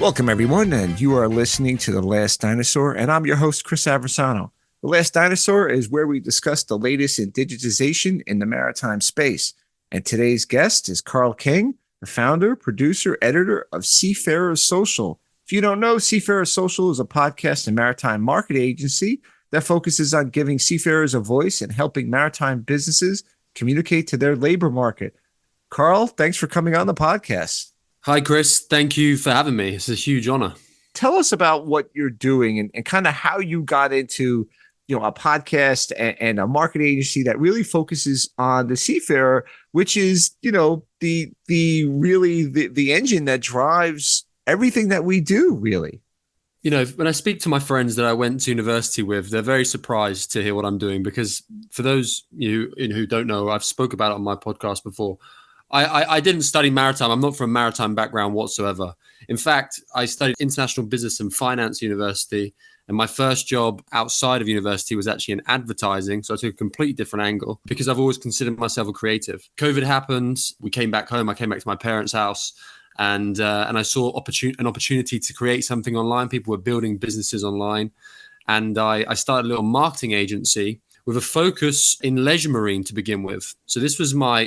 Welcome, everyone, and you are listening to The Last Dinosaur, and I'm your host, Chris Aversano. The Last Dinosaur is where we discuss the latest in digitization in the maritime space. And today's guest is Carl King, the founder, producer, editor of Seafarers Social. If you don't know, Seafarers Social is a podcast and maritime marketing agency that focuses on giving seafarers a voice and helping maritime businesses communicate to their labor market. Carl, thanks for coming on the podcast. Hi, Chris. Thank you for having me. It's a huge honor. Tell us about what you're doing and kind of how you got into, a podcast and a marketing agency that really focuses on the seafarer, which is, the engine that drives everything that we do, really. When I speak to my friends that I went to university with, they're very surprised to hear what I'm doing because for those you who don't know, I've spoke about it on my podcast before. I didn't study maritime. I'm not from a maritime background whatsoever. In fact, I studied international business and finance university. And my first job outside of university was actually in advertising. So I took a completely different angle because I've always considered myself a creative. COVID happened. We came back home. I came back to my parents' house and I saw an opportunity to create something online. People were building businesses online. And I started a little marketing agency with a focus in leisure marine to begin with. So this was my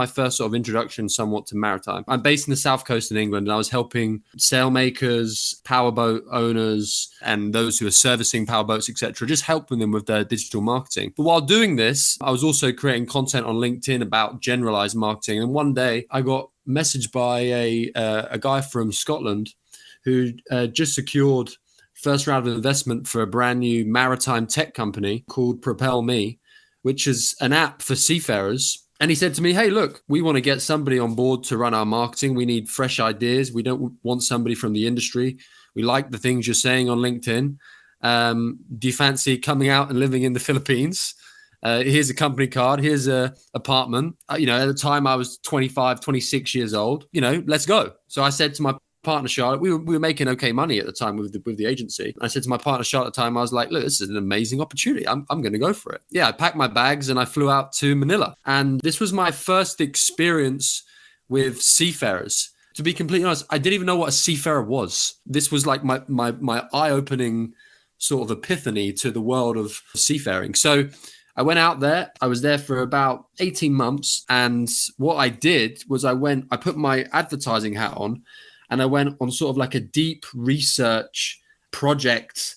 first sort of introduction somewhat to maritime. I'm based in the south coast in England, and I was helping sailmakers, powerboat owners, and those who are servicing powerboats, etc., just helping them with their digital marketing. But while doing this, I was also creating content on LinkedIn about generalized marketing. And one day I got messaged by a guy from Scotland who just secured first round of investment for a brand new maritime tech company called Propel Me, which is an app for seafarers. And he said to me, hey, look, we want to get somebody on board to run our marketing. We need fresh ideas. We don't want somebody from the industry. We like the things you're saying on LinkedIn. Do you fancy coming out and living in the Philippines? Here's a company card. Here's a apartment. At the time I was 25, 26 years old. Let's go. So I said to my partner Charlotte, we were making okay money at the time with the agency. I said to my partner Charlotte at the time, I was like, look, this is an amazing opportunity. I'm going to go for it. Yeah, I packed my bags and I flew out to Manila. And this was my first experience with seafarers. To be completely honest, I didn't even know what a seafarer was. This was like my eye-opening sort of epiphany to the world of seafaring. So I went out there. I was there for about 18 months. And what I did was I put my advertising hat on, and I went on sort of like a deep research project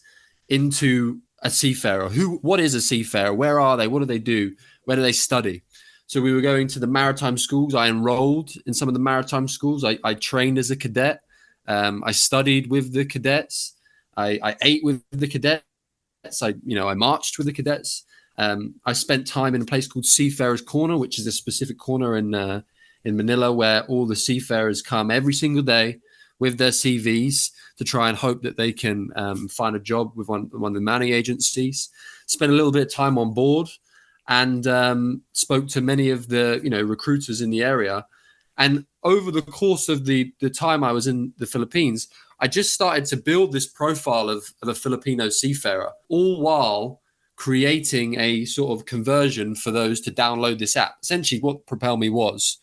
into a seafarer. What is a seafarer? Where are they? What do they do? Where do they study? So we were going to the maritime schools. I enrolled in some of the maritime schools. I trained as a cadet. I studied with the cadets. I ate with the cadets. I marched with the cadets. I spent time in a place called Seafarers Corner, which is a specific corner in Manila where all the seafarers come every single day with their CVs to try and hope that they can find a job with one of the manning agencies. Spent a little bit of time on board and spoke to many of the recruiters in the area. And over the course of the time I was in the Philippines, I just started to build this profile of a Filipino seafarer, all while creating a sort of conversion for those to download this app. Essentially what Propel Me was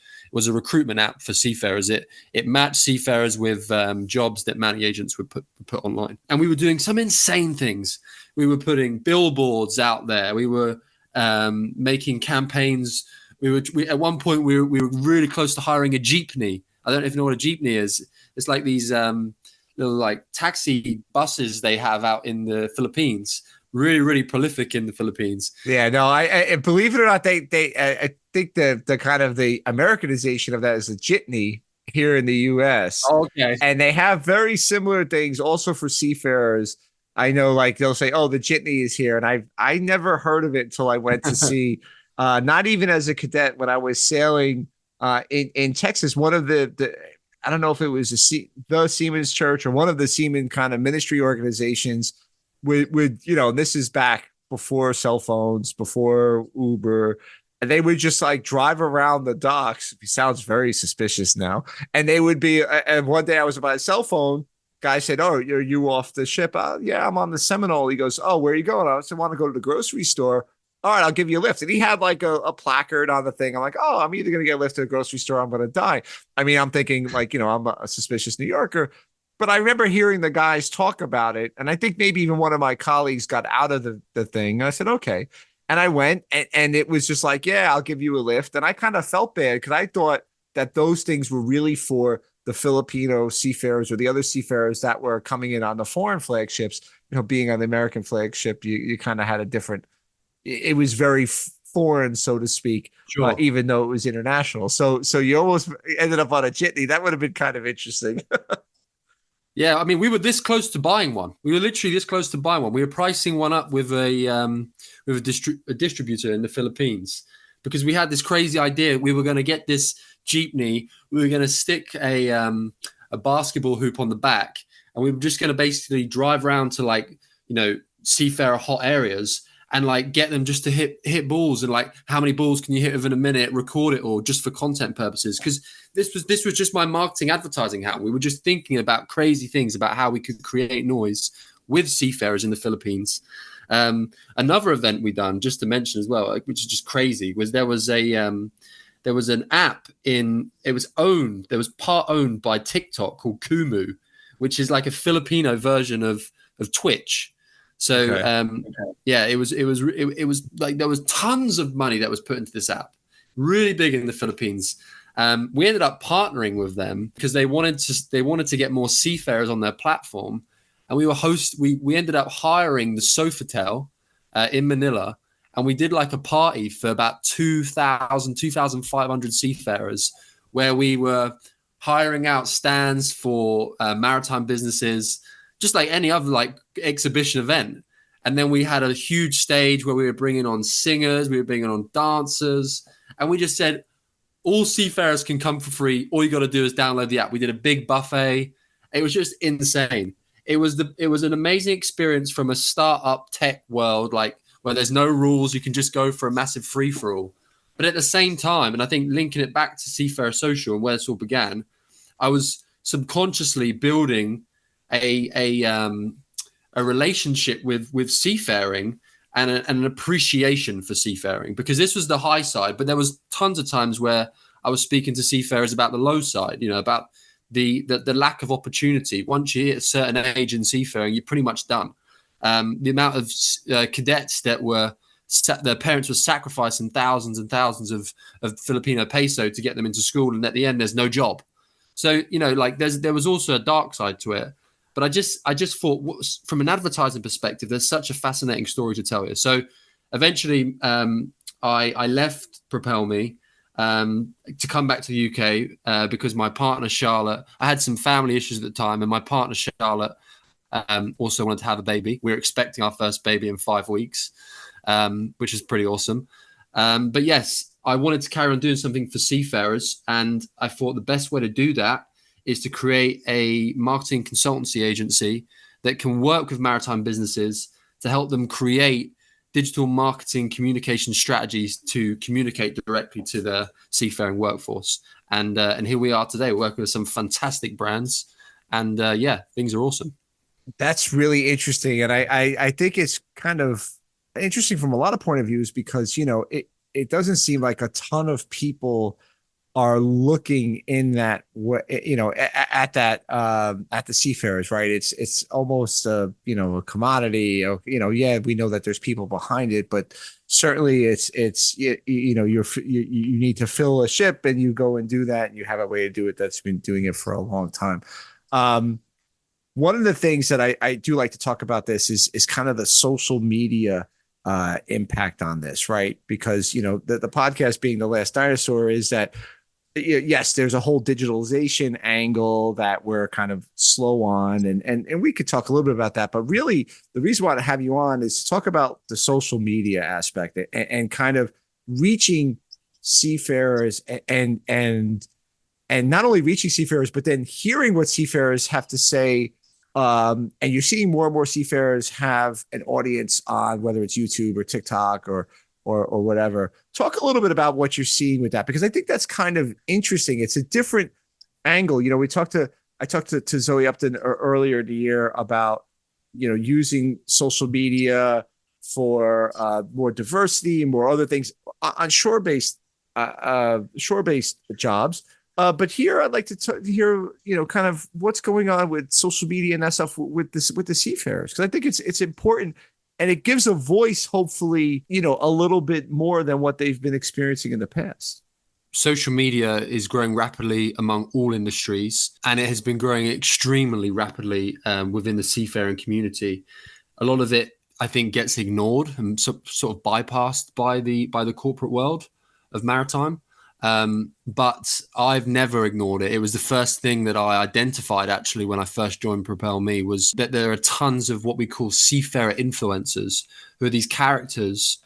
a recruitment app for seafarers. It matched seafarers with jobs that manning agents would put online. And we were doing some insane things. We were putting billboards out there. We were making campaigns. At one point we were really close to hiring a jeepney. I don't know if you know what a jeepney is. It's like these little like taxi buses they have out in the Philippines. Really, really prolific in the Philippines. Yeah, no, I believe it or not, I think the kind of the Americanization of that is a jitney here in the U.S. Okay. And they have very similar things also for seafarers. I know, like they'll say, "Oh, the jitney is here," and I never heard of it until I went to see. Not even as a cadet when I was sailing in Texas. One of the I don't know if it was the Seamen's Church or one of the seaman kind of ministry organizations. With this is back before cell phones, before Uber, and they would just like drive around the docks. It sounds very suspicious now. And they would be, and one day I was about a cell phone. Guy said, "Oh, are you off the ship?" "Yeah, I'm on the Seminole." He goes, "Oh, where are you going?" I said, "I want to go to the grocery store." "All right, I'll give you a lift." And he had like a placard on the thing. I'm like, "Oh, I'm either going to get a lift to the grocery store or I'm going to die." I mean, I'm thinking like, I'm a suspicious New Yorker. but I remember hearing the guys talk about it, and I think maybe even one of my colleagues got out of the thing. And I said, okay. And I went, and it was just like, yeah, I'll give you a lift. And I kind of felt bad because I thought that those things were really for the Filipino seafarers or the other seafarers that were coming in on the foreign flagships. Being on the American flagship, you kind of had a different, it was very foreign, so to speak, Sure. even though it was international. So you almost ended up on a jitney. That would have been kind of interesting. Yeah, I mean, we were this close to buying one. We were literally this close to buying one. We were pricing one up with a distributor in the Philippines because we had this crazy idea. We were going to get this jeepney. We were going to stick a basketball hoop on the back, and we were just going to basically drive around to seafarer hot areas and like get them just to hit balls, and like how many balls can you hit within a minute, record it all just for content purposes. Because this was just my marketing advertising hat. We were just thinking about crazy things about how we could create noise with seafarers in the Philippines. Another event we done, just to mention as well, which is just crazy, was there was an app it was part owned by TikTok called Kumu, which is like a Filipino version of Twitch. So yeah, it was like there was tons of money that was put into this app, really big in the Philippines. We ended up partnering with them because they wanted to get more seafarers on their platform, and we ended up hiring the Sofitel in Manila, and we did like a party for about 2,500 seafarers, where we were hiring out stands for maritime businesses, just like any other like exhibition event. And then we had a huge stage where we were bringing on singers, we were bringing on dancers, and we just said, all seafarers can come for free. All you got to do is download the app. We did a big buffet. It was just insane. It was an amazing experience from a startup tech world, like where there's no rules. You can just go for a massive free for all. But at the same time, and I think linking it back to Seafarer Social and where this all began, I was subconsciously building a relationship with seafaring and an appreciation for seafaring, because this was the high side, but there was tons of times where I was speaking to seafarers about the low side, about the lack of opportunity. Once you hit a certain age in seafaring, you're pretty much done. The amount of cadets that their parents were sacrificing thousands and thousands of Filipino peso to get them into school, and at the end there's no job. So like there was also a dark side to it. But I just thought, from an advertising perspective, there's such a fascinating story to tell you. So eventually, I left Propel Me to come back to the UK because my partner Charlotte, I had some family issues at the time, and my partner Charlotte also wanted to have a baby. We were expecting our first baby in 5 weeks, which is pretty awesome. But yes, I wanted to carry on doing something for seafarers, and I thought the best way to do that is to create a marketing consultancy agency that can work with maritime businesses to help them create digital marketing communication strategies to communicate directly to the seafaring workforce. And here we are today, working with some fantastic brands, and yeah, things are awesome. That's really interesting, and I think it's kind of interesting from a lot of point of views, because it doesn't seem like a ton of people are looking in that way, at the seafarers, right? It's almost a commodity. Yeah, we know that there's people behind it, but certainly you need to fill a ship, and you go and do that, and you have a way to do it that's been doing it for a long time. One of the things that I do like to talk about this is kind of the social media impact on this, right? Because the podcast being The Last Dinosaur is that, yes, there's a whole digitalization angle that we're kind of slow on, and we could talk a little bit about that. But really, the reason why I have you on is to talk about the social media aspect and kind of reaching seafarers and not only reaching seafarers, but then hearing what seafarers have to say. And you're seeing more and more seafarers have an audience on, whether it's YouTube or TikTok or whatever. Talk a little bit about what you're seeing with that, because I think that's kind of interesting. It's a different angle. I talked to Zoe Upton earlier in the year about, using social media for more diversity and more other things on shore-based jobs. But here I'd like to hear, kind of what's going on with social media and that stuff with the seafarers, because I think it's important, and it gives a voice, hopefully, a little bit more than what they've been experiencing in the past. Social media is growing rapidly among all industries, and it has been growing extremely rapidly within the seafaring community. A lot of it, I think, gets ignored and sort of bypassed by the corporate world of maritime. But I've never ignored it. It was the first thing that I identified actually when I first joined Propel Me, was that there are tons of what we call seafarer influencers, who are these characters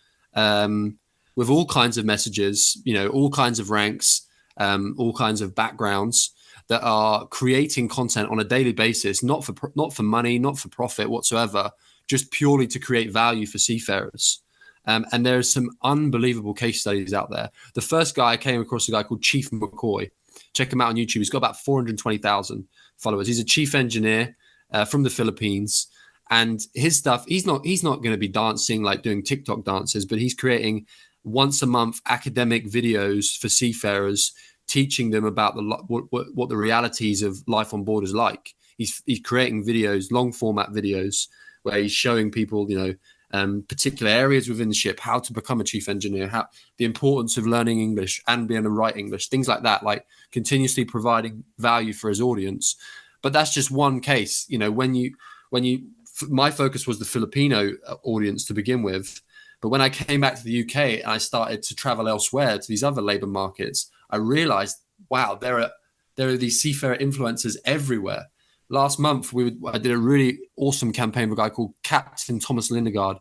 with all kinds of messages, all kinds of ranks, all kinds of backgrounds, that are creating content on a daily basis, not for money, not for profit whatsoever, just purely to create value for seafarers. And there's some unbelievable case studies out there. The first guy I came across, a guy called Chief McCoy. Check him out on YouTube. He's got about 420,000 followers. He's a chief engineer from the Philippines. And his stuff, he's not going to be dancing, like doing TikTok dances, but he's creating once a month academic videos for seafarers, teaching them about what the realities of life on board is like. He's creating videos, long format videos, where he's showing people, particular areas within the ship, how to become a chief engineer, how the importance of learning English and being able to write English, things like that, like continuously providing value for his audience. But that's just one case. My focus was the Filipino audience to begin with. But when I came back to the UK and I started to travel elsewhere to these other labor markets, I realized, wow, there are these seafarer influencers everywhere. Last month, I did a really awesome campaign with a guy called Captain Thomas Lindegaard.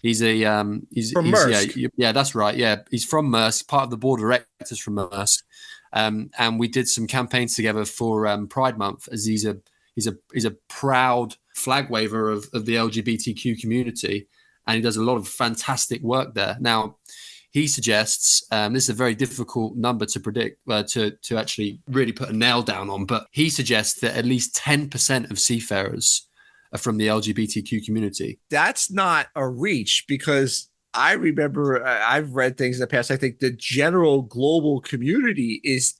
He's From Maersk. Yeah, that's right. Yeah, he's from Maersk, part of the board of directors from Maersk. And we did some campaigns together for Pride Month, as he's a proud flag waver of the LGBTQ community, and he does a lot of fantastic work there. Now, he suggests, this is a very difficult number to predict, to actually really put a nail down on, but he suggests that at least 10% of seafarers are from the LGBTQ community. That's not a reach, because I remember I've read things in the past. I think the general global community is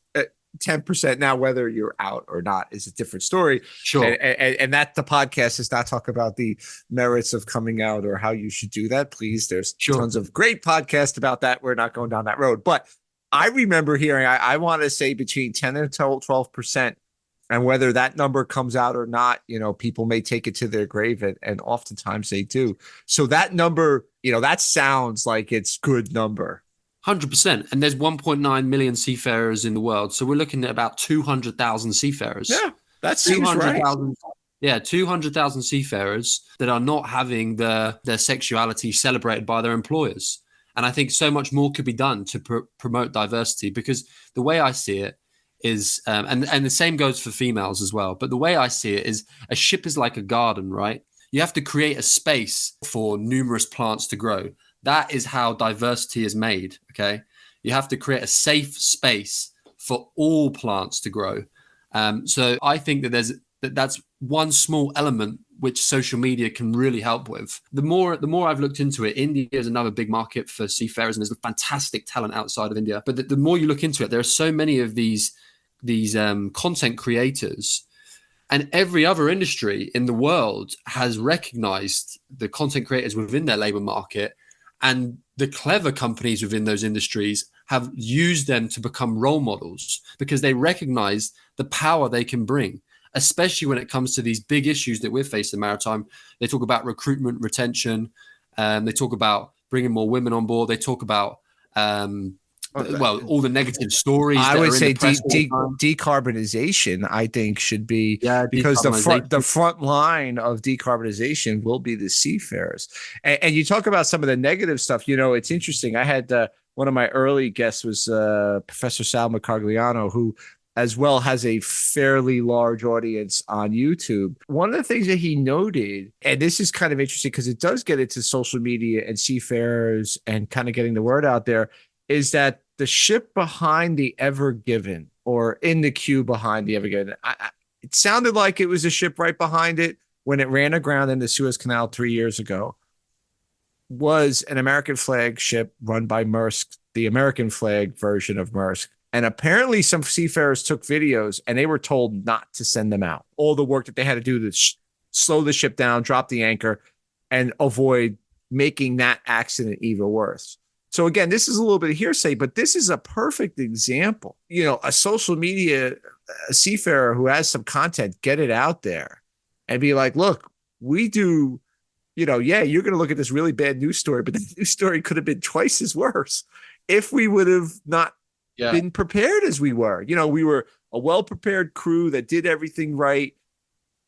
10%. Now, whether you're out or not is a different story. Sure. And that the podcast is not talk about the merits of coming out or how you should do that. Please, there's tons of great podcasts about that. We're not going down that road. But I remember hearing, I want to say between 10 and 12%. And whether that number comes out or not, people may take it to their grave, and oftentimes they do. So that number, that sounds like it's good number. 100%. And there's 1.9 million seafarers in the world. So we're looking at about 200,000 seafarers. Yeah, that seems right. Yeah, 200,000 seafarers that are not having their sexuality celebrated by their employers. And I think so much more could be done to promote diversity, because the way I see it is, and the same goes for females as well, but the way I see it is, a ship is like a garden, right? You have to create a space for numerous plants to grow. That is how diversity is made, okay? You have to create a safe space for all plants to grow. So I think that that's one small element which social media can really help with. The more I've looked into it, India is another big market for seafarers, and there's fantastic talent outside of India. But the more you look into it, there are so many of these content creators, and every other industry in the world has recognized the content creators within their labor market, and the clever companies within those industries have used them to become role models, because they recognize the power they can bring, especially when it comes to these big issues that we're facing maritime. They talk about recruitment, retention. They talk about bringing more women on board. They talk about, all the negative stories. I would say decarbonization, I think, should be, because the front line of decarbonization will be the seafarers. And you talk about some of the negative stuff. It's interesting. I had one of my early guests was Professor Sal Macagliano, who as well has a fairly large audience on YouTube. One of the things that he noted, and this is kind of interesting because it does get into social media and seafarers and kind of getting the word out there, is that the ship behind the Ever Given, or in the queue behind the Ever Given, it sounded like it was a ship right behind it when it ran aground in the Suez Canal 3 years ago, was an American flag ship run by Maersk, the American flag version of Maersk. And apparently some seafarers took videos and they were told not to send them out. All the work that they had to do to slow the ship down, drop the anchor, and avoid making that accident even worse. So again, this is a little bit of hearsay, but this is a perfect example. A social media seafarer who has some content, get it out there and be like, look, we do, yeah, you're going to look at this really bad news story, but the news story could have been twice as worse if we would have not been prepared as we were. We were a well-prepared crew that did everything right.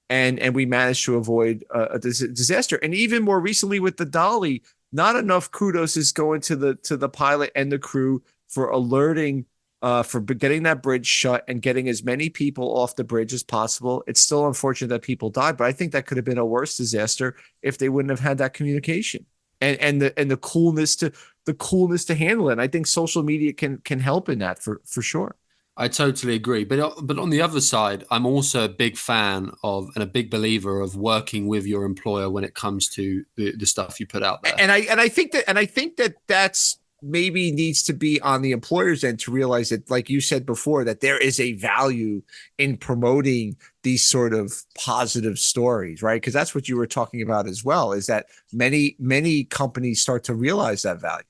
And we managed to avoid a disaster. And even more recently with the Dolly, not enough kudos is going to the pilot and the crew for alerting, for getting that bridge shut and getting as many people off the bridge as possible. It's still unfortunate that people died, but I think that could have been a worse disaster if they wouldn't have had that communication and the coolness to handle it. And I think social media can help in that for sure. I totally agree. But on the other side, I'm also a big fan of and a big believer of working with your employer when it comes to the stuff you put out there. And I think that that's maybe needs to be on the employer's end to realize that, like you said before, that there is a value in promoting these sort of positive stories, right? Because that's what you were talking about as well, is that many companies start to realize that value.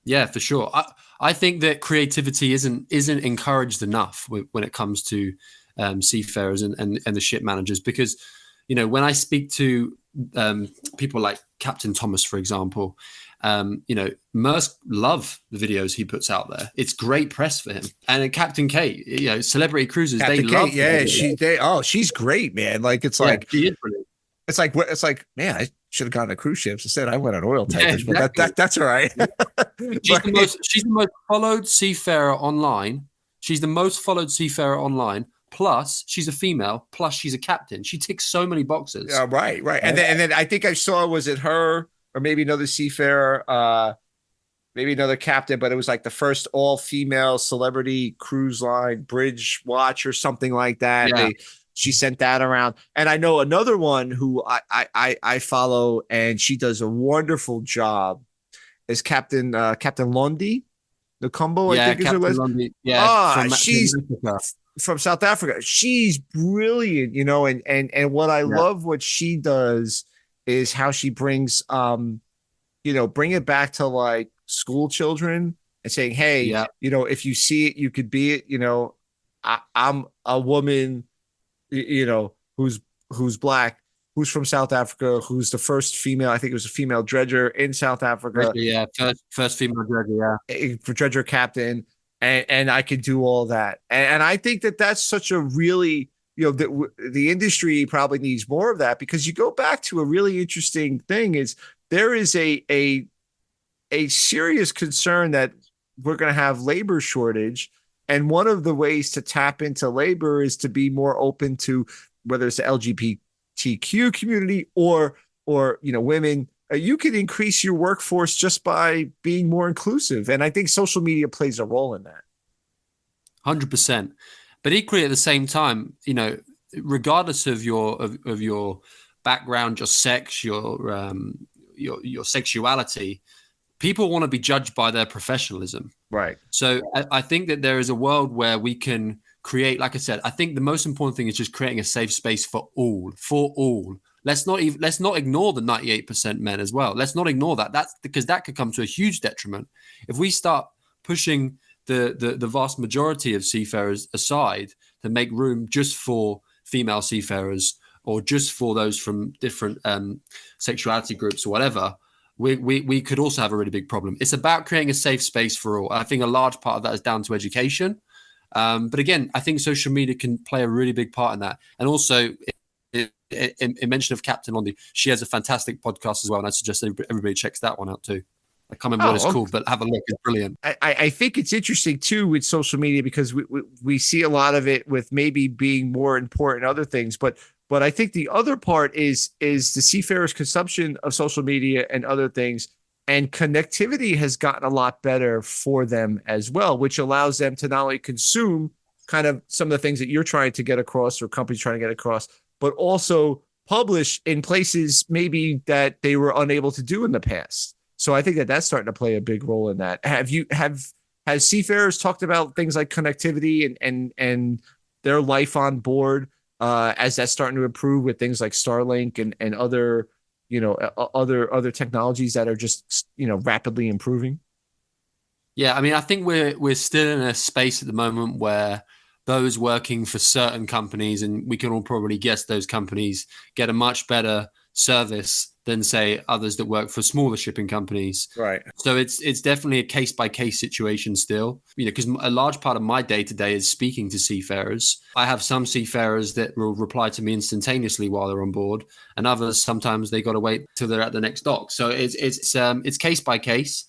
Yeah, for sure. I think that creativity isn't encouraged enough when it comes to seafarers and the ship managers, because when I speak to people like Captain Thomas, for example, Maersk love the videos he puts out there. It's great press for him. And Captain Kate, Celebrity Cruises, Captain they Kate, love. She's great, man. Like it's she is brilliant. It's like, man, I should have gone to cruise ships instead. I went on oil tankers, exactly. But that's all right. She's the most followed seafarer online. She's the most followed seafarer online. Plus, she's a female. Plus, she's a captain. She ticks so many boxes. Yeah, right. And then I think I saw, was it her or maybe another seafarer, maybe another captain, but it was like the first all-female celebrity cruise line bridge watch or something like that. Yeah. She sent that around. And I know another one who I follow, and she does a wonderful job, is Captain Londi, Nakumbo, I think is her last. Yeah. She's from South Africa. She's brilliant, and what I love what she does is how she brings, bring it back to like school children and saying, hey, if you see it, you could be it. I'm a woman, who's black, who's from South Africa, who's the first female, I think it was a female dredger in South Africa. Yeah, first female dredger, dredger captain, and I could do all that. And I think that that's such a really, the industry probably needs more of that, because you go back to a really interesting thing is there is a serious concern that we're going to have labor shortage. And one of the ways to tap into labor is to be more open to whether it's the LGBTQ community or women. You can increase your workforce just by being more inclusive. And I think social media plays a role in that. 100%. But equally at the same time, regardless of your background, your sex, your sexuality, people want to be judged by their professionalism. Right. So I think that there is a world where we can create, like I said, I think the most important thing is just creating a safe space for all. Let's not ignore the 98% men as well. Let's not ignore that. That's because that could come to a huge detriment. If we start pushing the vast majority of seafarers aside to make room just for female seafarers or just for those from different sexuality groups or whatever, we could also have a really big problem. It's about creating a safe space for all. I think a large part of that is down to education. But again, I think social media can play a really big part in that. And also, in mention of Captain Londi, she has a fantastic podcast as well. And I suggest everybody checks that one out too. I can't remember what it's called, but have a look. It's brilliant. I think it's interesting too with social media because we see a lot of it with maybe being more important other things. But I think the other part is the seafarers' consumption of social media and other things, and connectivity has gotten a lot better for them as well, which allows them to not only consume kind of some of the things that you're trying to get across or companies trying to get across, but also publish in places maybe that they were unable to do in the past. So I think that that's starting to play a big role in that. Have has Seafarers talked about things like connectivity and their life on board as that's starting to improve with things like Starlink and other other technologies that are just rapidly improving? Yeah, I mean, I think we're still in a space at the moment where those working for certain companies, and we can all probably guess those companies, get a much better service than say others that work for smaller shipping companies. Right. So it's definitely a case by case situation still, because a large part of my day to day is speaking to seafarers. I have some seafarers that will reply to me instantaneously while they're on board, and others sometimes they got to wait till they're at the next dock. So it's case by case,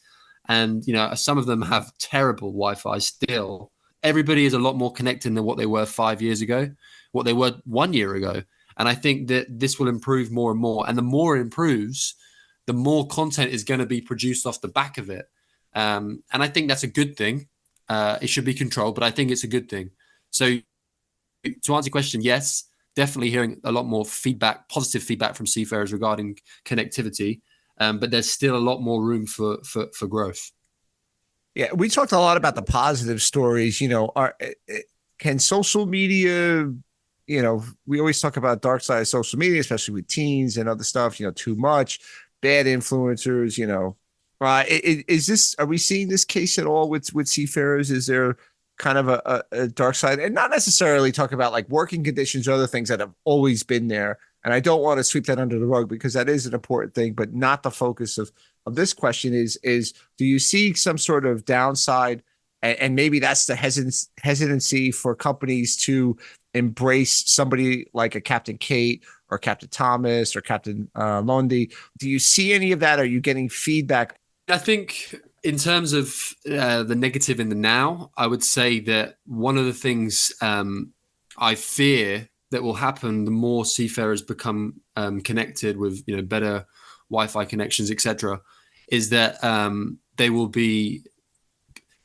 and some of them have terrible Wi-Fi still. Everybody is a lot more connected than what they were 5 years ago, what they were 1 year ago. And I think that this will improve more and more. And the more it improves, the more content is going to be produced off the back of it. And I think that's a good thing. It should be controlled, but I think it's a good thing. So to answer your question, yes, definitely hearing a lot more feedback, positive feedback from seafarers regarding connectivity. But there's still a lot more room for growth. Yeah, we talked a lot about the positive stories. Can social media, we always talk about dark side of social media, especially with teens and other stuff. Too much, bad influencers. Are we seeing this case at all with seafarers? Is there kind of a dark side, and not necessarily talk about like working conditions or other things that have always been there? And I don't want to sweep that under the rug because that is an important thing, but not the focus of this question is do you see some sort of downside? And maybe that's the hesitancy for companies to embrace somebody like a Captain Kate or Captain Thomas or Captain Lundy. Do you see any of that? Are you getting feedback? I think in terms of the negative in the now, I would say that one of the things I fear that will happen the more seafarers become connected with better Wi-Fi connections, etc., is that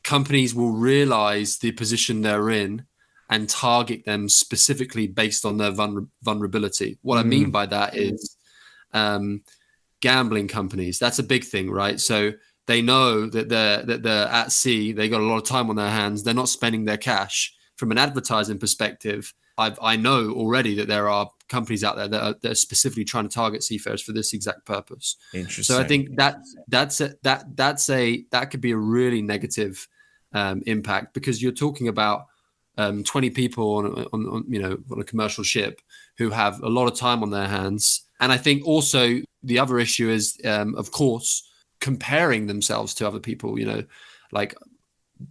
companies will realize the position they're in and target them specifically based on their vulnerability. What I mean by that is gambling companies. That's a big thing, right? So they know that they're at sea. They got a lot of time on their hands. They're not spending their cash. From an advertising perspective, I know already that there are companies out there that are specifically trying to target seafarers for this exact purpose. Interesting. So I think that could be a really negative impact, because you're talking about 20 people on a commercial ship who have a lot of time on their hands. And I think also the other issue is, of course, comparing themselves to other people. Like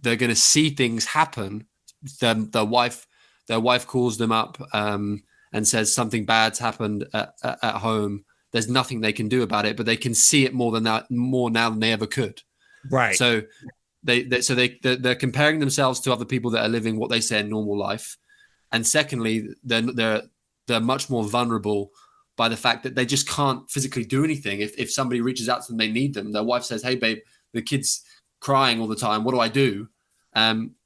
they're going to see things happen. Their wife calls them up and says something bad's happened at home. There's nothing they can do about it, but they can see it more now than they ever could. Right. So they're comparing themselves to other people that are living what they say a normal life, and secondly, they're much more vulnerable by the fact that they just can't physically do anything. If somebody reaches out to them, they need them. Their wife says, "Hey, babe, the kid's crying all the time. What do I do?"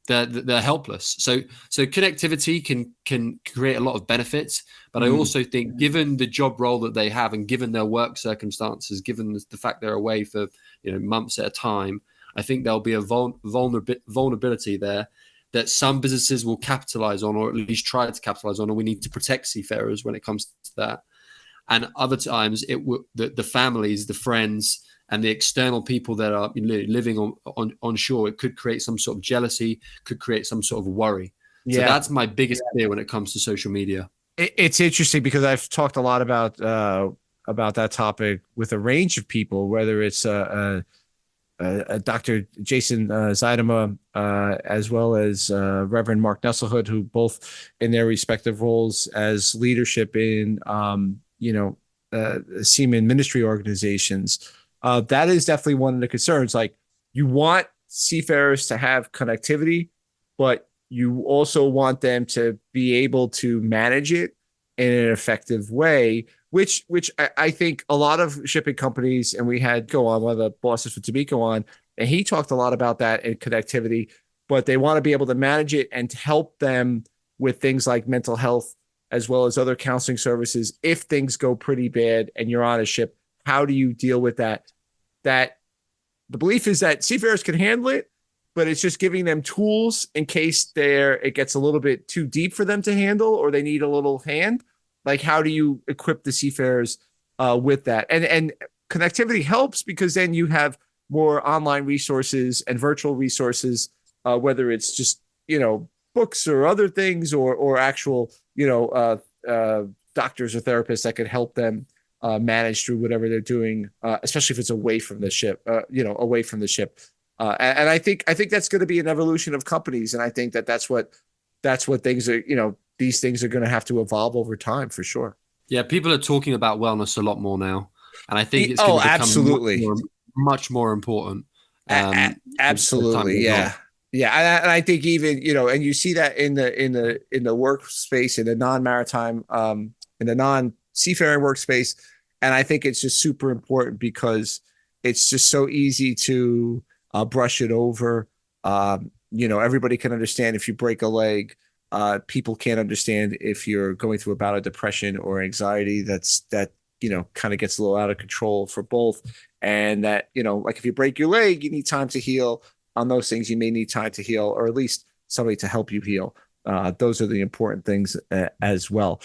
They're helpless. So connectivity can create a lot of benefits, but I also think, given the job role that they have and given their work circumstances, given the fact they're away for months at a time, I think there'll be a vulnerability there that some businesses will capitalize on, or at least try to capitalize on, and we need to protect seafarers when it comes to that. And other times, the families, the friends, and the external people that are living on shore, it could create some sort of jealousy, could create some sort of worry. Yeah. So that's my biggest fear when it comes to social media. It's interesting because I've talked a lot about that topic with a range of people, whether it's Dr. Jason Zeidema, as well as Reverend Mark Nesselhood, who both in their respective roles as leadership in seaman ministry organizations. That is definitely one of the concerns. Like, you want seafarers to have connectivity, but you also want them to be able to manage it in an effective way, which I think a lot of shipping companies, and we had one of the bosses for Tabico on, and he talked a lot about that in connectivity, but they want to be able to manage it and to help them with things like mental health, as well as other counseling services. If things go pretty bad and you're on a ship, how do you deal with that? That the belief is that seafarers can handle it, but it's just giving them tools in case it gets a little bit too deep for them to handle or they need a little hand. Like, how do you equip the seafarers with that? And connectivity helps because then you have more online resources and virtual resources, whether it's just, books or other things, or actual, doctors or therapists that could help them manage through whatever they're doing, especially if it's away from the ship, away from the ship. And I think that's going to be an evolution of companies, and I think that's what things are. These things are going to have to evolve over time for sure. Yeah, people are talking about wellness a lot more now, and I think it's Oh, going to become absolutely, much more important. As time absolutely, goes on. yeah, yeah. And I think even and you see that in the workspace, in the non-maritime, in the non-seafaring workspace, and I think it's just super important because it's just so easy to brush it over. Everybody can understand if you break a leg. People can't understand if you're going through a bout of depression or anxiety. That kind of gets a little out of control for both. And that, like if you break your leg, you need time to heal. On those things, you may need time to heal, or at least somebody to help you heal. Those are the important things as well.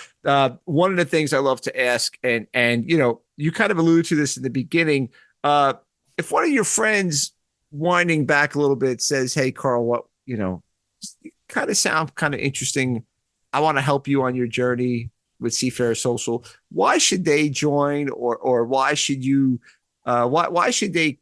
One of the things I love to ask, and you kind of alluded to this in the beginning. If one of your friends, winding back a little bit, says, "Hey, Carl, what kind of sound kind of interesting. I want to help you on your journey with Seafarer Social." Why should they join, or why should you? Why should they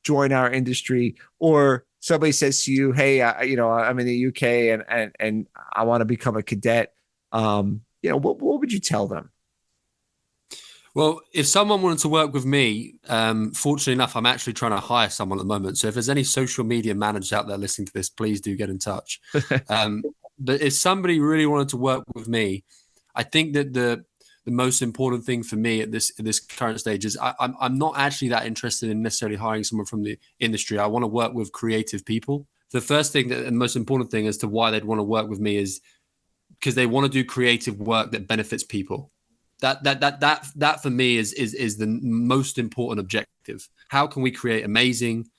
join our industry? Or somebody says to you, "Hey, I'm in the UK and I want to become a cadet." What would you tell them? Well, if someone wanted to work with me, fortunately enough, I'm actually trying to hire someone at the moment. So if there's any social media managers out there listening to this, please do get in touch. But if somebody really wanted to work with me, I think that the most important thing for me at this current stage is I'm not actually that interested in necessarily hiring someone from the industry. I want to work with creative people. The first thing, the most important thing as to why they'd want to work with me is because they want to do creative work that benefits people. That for me is the most important objective. How can we create amazing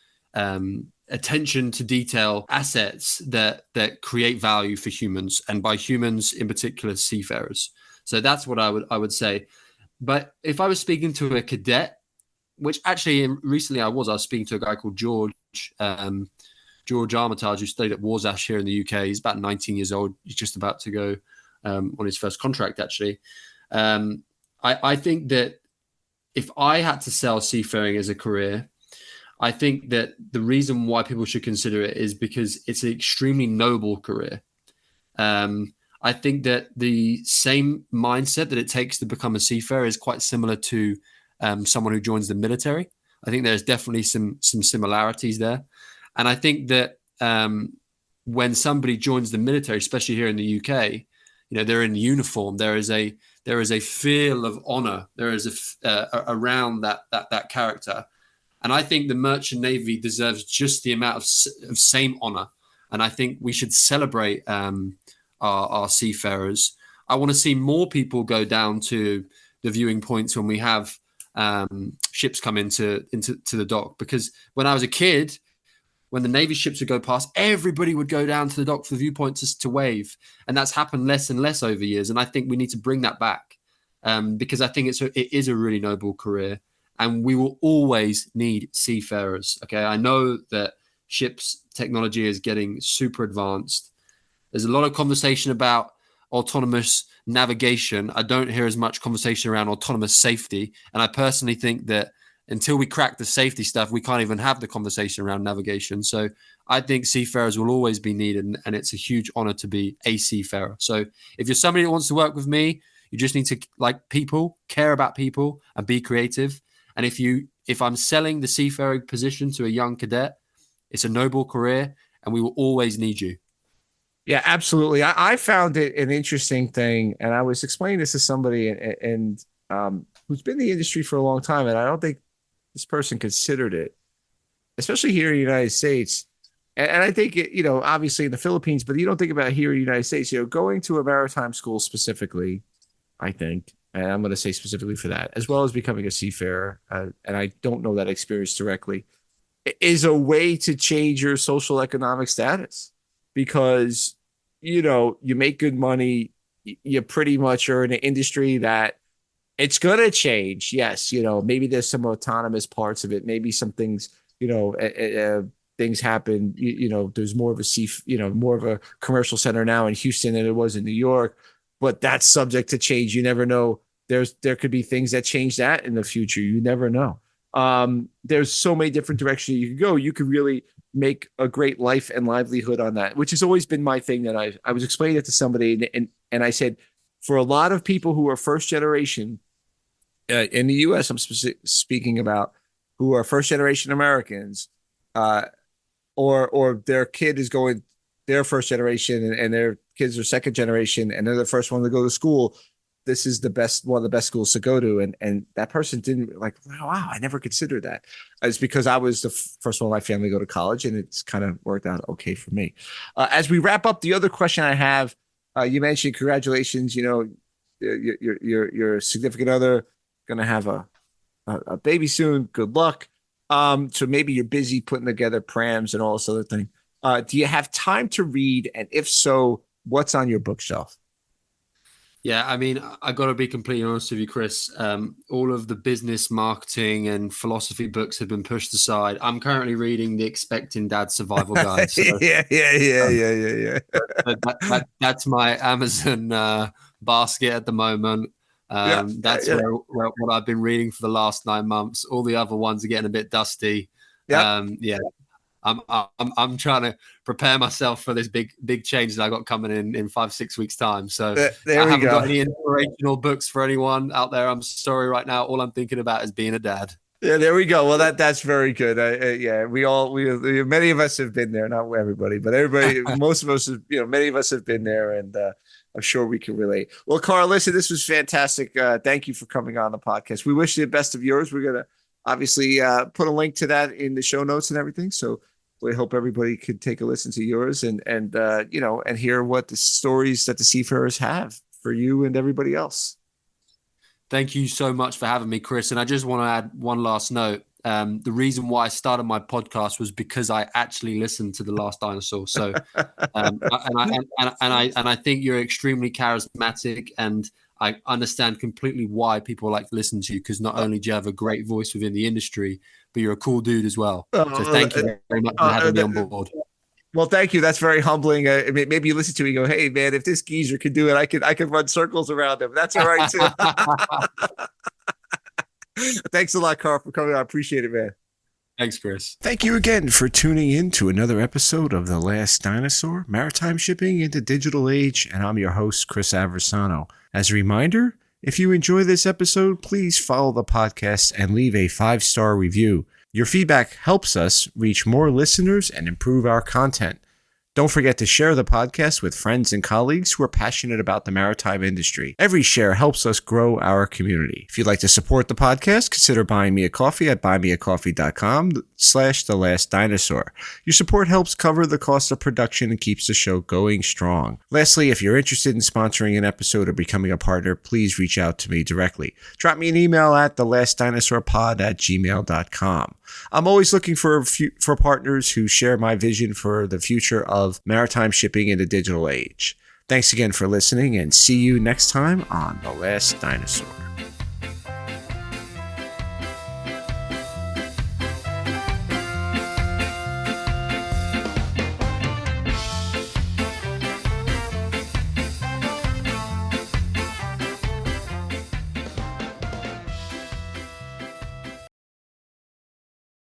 attention to detail assets that create value for humans, and by humans in particular, seafarers? So that's what I would say. But if I was speaking to a cadet, which actually recently I was speaking to a guy called George Armitage, who stayed at Warsash here in the UK. He's about 19 years old. He's just about to go on his first contract, actually. I think that if I had to sell seafaring as a career, I think that the reason why people should consider it is because it's an extremely noble career. I think that the same mindset that it takes to become a seafarer is quite similar to someone who joins the military. I think there's definitely some similarities there. And I think that when somebody joins the military, especially here in the UK, they're in uniform. There is a feel of honor. There is around that character. And I think the Merchant Navy deserves just the amount of same honor. And I think we should celebrate our seafarers. I want to see more people go down to the viewing points when we have ships come into the dock. Because when I was a kid, when the Navy ships would go past, everybody would go down to the dock for the viewpoint to wave. And that's happened less and less over years. And I think we need to bring that back because I think it is a really noble career. And we will always need seafarers. Okay, I know that ships technology is getting super advanced. There's a lot of conversation about autonomous navigation. I don't hear as much conversation around autonomous safety. And I personally think that until we crack the safety stuff, we can't even have the conversation around navigation. So I think seafarers will always be needed, and it's a huge honor to be a seafarer. So if you're somebody that wants to work with me, you just need to like people, care about people, and be creative. And if I'm selling the seafaring position to a young cadet, it's a noble career, and we will always need you. Yeah, absolutely. I found it an interesting thing, and I was explaining this to somebody and who's been in the industry for a long time, and I don't think this person considered it, especially here in the United States. And I think obviously in the Philippines, but you don't think about it here in the United States. Going to a maritime school specifically, I think, and I'm going to say specifically for that, as well as becoming a seafarer. And I don't know that experience directly. is a way to change your social economic status because, you make good money. You pretty much are in an industry that it's going to change. Yes. Maybe there's some autonomous parts of it. Maybe some things, things happen, there's more of more of a commercial center now in Houston than it was in New York, but that's subject to change. You never know. There could be things that change that in the future. You never know. There's so many different directions you could go. You could really make a great life and livelihood on that, which has always been my thing. That I was explaining it to somebody, and I said, for a lot of people who are first generation in the U.S., I'm speaking about, who are first generation Americans, or their kid is going, their first generation, and their kids are second generation, and they're the first one to go to school. This is one of the best schools to go to. And that person didn't like, wow, I never considered that. It's because I was the first one in my family to go to college, and it's kind of worked out okay for me. As we wrap up, the other question I have, you mentioned congratulations, your significant other going to have a baby soon. Good luck. So maybe you're busy putting together prams and all this other thing. Do you have time to read? And if so, what's on your bookshelf? Yeah, I mean, I got to be completely honest with you, Chris. All of the business, marketing, and philosophy books have been pushed aside. I'm currently reading the Expecting Dad Survival Guide. So, yeah. That's my Amazon basket at the moment. That's what I've been reading for the last 9 months. All the other ones are getting a bit dusty. Yeah. I'm trying to prepare myself for this big change that I got coming in 5-6 weeks time. So I haven't got any inspirational books for anyone out there. I'm sorry right now. All I'm thinking about is being a dad. Yeah, there we go. Well, that's very good. Yeah, many of us have been there. Not everybody, but everybody. Most of us, many of us have been there, and I'm sure we can relate. Well, Carl, listen, this was fantastic. Thank you for coming on the podcast. We wish you the best of yours. We're gonna obviously put a link to that in the show notes and everything. So we hope everybody could take a listen to yours and hear what the stories that the Seafarers have for you and everybody else. Thank you so much for having me, Chris. And I just want to add one last note. The reason why I started my podcast was because I actually listened to The Last Dinosaur. So, and I think you're extremely charismatic, and I understand completely why people like to listen to you, because not only do you have a great voice within the industry, but you're a cool dude as well. So thank you very much for having me on board. Well, thank you. That's very humbling. Maybe you listen to me and go, hey, man, if this geezer could do it, I could run circles around him. That's all right, too. Thanks a lot, Carl, for coming on. I appreciate it, man. Thanks, Chris. Thank you again for tuning in to another episode of The Last Dinosaur, Maritime Shipping into Digital Age, and I'm your host, Chris Aversano. As a reminder, if you enjoy this episode, please follow the podcast and leave a 5-star review. Your feedback helps us reach more listeners and improve our content. Don't forget to share the podcast with friends and colleagues who are passionate about the maritime industry. Every share helps us grow our community. If you'd like to support the podcast, consider buying me a coffee at buymeacoffee.com/thelastdinosaur. Your support helps cover the cost of production and keeps the show going strong. Lastly, if you're interested in sponsoring an episode or becoming a partner, please reach out to me directly. Drop me an email at thelastdinosaurpod@gmail.com. I'm always looking for partners who share my vision for the future of maritime shipping in the digital age. Thanks again for listening, and see you next time on The Last Dinosaur.